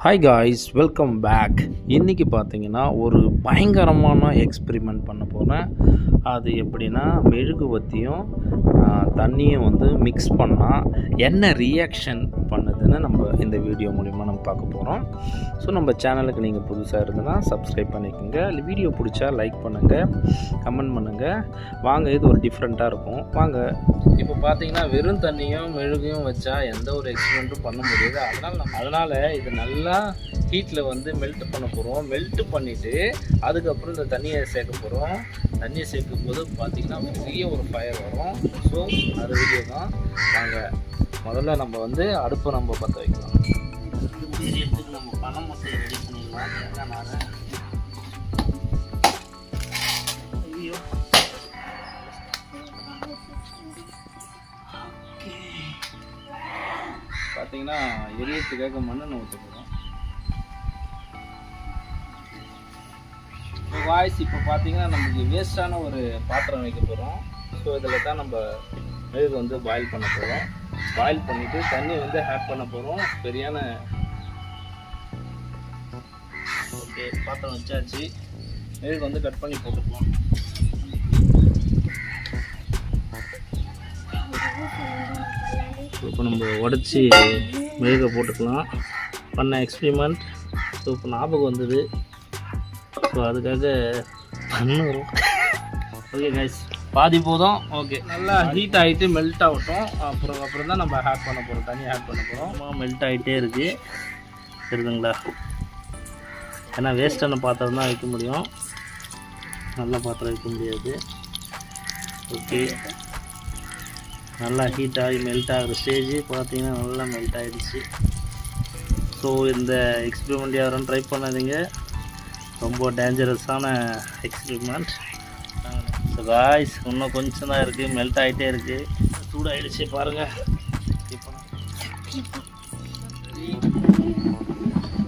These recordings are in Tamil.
Hi guys, welcome back. இன்றைக்கி பார்த்தீங்கன்னா ஒரு பயங்கரமான எக்ஸ்பெரிமெண்ட் பண்ண போகிறேன். அது எப்படின்னா, மெழுகுவர்த்தியும் தண்ணியும் வந்து மிக்ஸ் பண்ணால் என்ன ரியாக்ஷன் பண்ணுதுன்னு நம்ம இந்த வீடியோ மூலிமா நம்ம பார்க்க போகிறோம். ஸோ நம்ம சேனலுக்கு நீங்கள் புதுசாக இருந்ததுன்னா சப்ஸ்கிரைப் பண்ணிக்கோங்க. வீடியோ பிடிச்சா லைக் பண்ணுங்கள், கமெண்ட் பண்ணுங்கள். வாங்க, இது ஒரு டிஃப்ரெண்ட்டாக இருக்கும். வாங்க. இப்போ பார்த்தீங்கன்னா வெறும் தண்ணியும் மெழுகையும் வச்சா எந்த ஒரு எக்ஸ்பெரிமெண்ட்டும் பண்ண முடியாது. அதனால் இது நல்லா ஹீட்டில் வந்து மெல்ட் பண்ண போகிறோம். மெல்ட் பண்ணிவிட்டு அதுக்கப்புறம் இந்த தண்ணியை சேர்க்க போகிறோம். தண்ணியை சேர்க்கும் போது பார்த்திங்கன்னா பெரிய ஒரு ஃபயர் வரும். ஸோ அது வீடியோ தான். வாங்க, முதல்ல நம்ம வந்து அடுப்பை நம்ம பற்ற வைக்கலாம். நம்ம பணம் மட்டும் ரெடி பண்ணிடலாம். தேங்காய் ஐயோ, பார்த்தீங்கன்னா எரியத்துக்காக மண்ணெண்ணெய் ஊற்ற போகிறோம். வாய்ஸ் இப்போ பார்த்தீங்கன்னா நமக்கு வேஸ்டான ஒரு பாத்திரம் வைக்க போகிறோம். ஸோ இதில் தான் நம்ம மெழுகு வந்து பாயில் பண்ண போகிறோம். பாயில் பண்ணிவிட்டு தண்ணி வந்து ஆட் பண்ண போகிறோம். சரியான ஓகே, பாத்திரம் வச்சாச்சு. மெழுகு வந்து கட் பண்ணி போட்டுக்கலாம். இப்போ நம்ம உடச்சி மெழுகை போட்டுக்கலாம். பண்ண எக்ஸ்பெரிமெண்ட் ஸோ இப்போ ஞாபகம் வந்தது. ஸோ அதுக்காக பண்ணுறோம். ஓகே கைஸ், பாதி போதும். ஓகே, நல்லா ஹீட் ஆகிட்டு மெல்ட் ஆகட்டும். அப்புறம் தான் நம்ம ஆட் பண்ண போகிறோம். தண்ணி ஆட் பண்ண போகிறோம். மெல்ட் ஆகிட்டே இருக்குது, தெரியுதுங்களா? ஏன்னா வேஸ்ட்டான பாத்திரம் தான் வைக்க முடியும், நல்ல பாத்திரம் வைக்க முடியாது. ஓகே, நல்லா ஹீட் ஆகி மெல்ட் ஆகிற ஸ்டேஜ் பார்த்தீங்கன்னா நல்லா மெல்ட் ஆகிடுச்சு. ஸோ இந்த எக்ஸ்பெரிமெண்ட் யாரும் ட்ரை பண்ணாதீங்க, ரொம்ப டேஞ்சரஸான எக்ஸ்பெரிமெண்ட். ஸோ காய்ஸ், இன்னும் கொஞ்சம் தான் இருக்குது, மெல்ட் ஆகிட்டே இருக்குது. சூடாகிடுச்சு பாருங்கள். இப்போ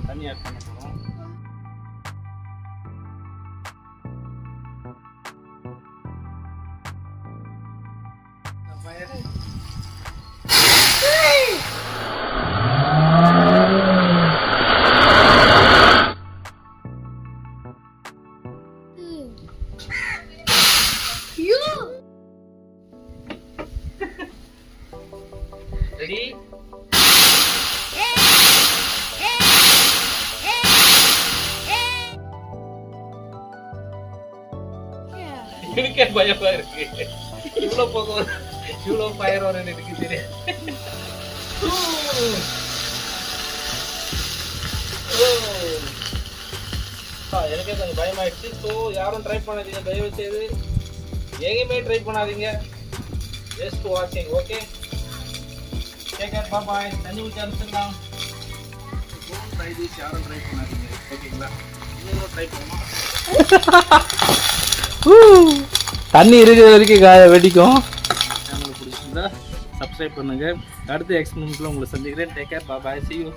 தண்ணி ஆட் பண்ண போகிறோம். ரெடி? எனக்கே பயமா இருக்கு. இவ்வளோ போகும், இவ்வளோ ஃபயர் வரும்னு எனக்கு தெரியும். எனக்கே கொஞ்சம் பயமாயிடுச்சு. ஸோ யாரும் ட்ரை பண்ணாதீங்க, தயவு செய்து எங்கேயுமே ட்ரை பண்ணாதீங்க. ஜஸ்ட் வாட்சிங். Okay, take care, bye bye. தண்ணி ஊற்றி அனுப்பிச்சிடலாம். ட்ரை திஸ், யாரும் ட்ரை பண்ணாதீங்க. ஓகேங்களா? நீங்களும் ட்ரை பண்ணலாம். தண்ணி இருக்கிற வரைக்கும் வெடிக்கும். சேனல் பிடிச்சிருந்தா சப்ஸ்கிரைப் பண்ணுங்கள். அடுத்த எக்ஸ்பெரிமெண்ட்டில் உங்களை சந்திக்கிறேன். Take care, bye bye. See you.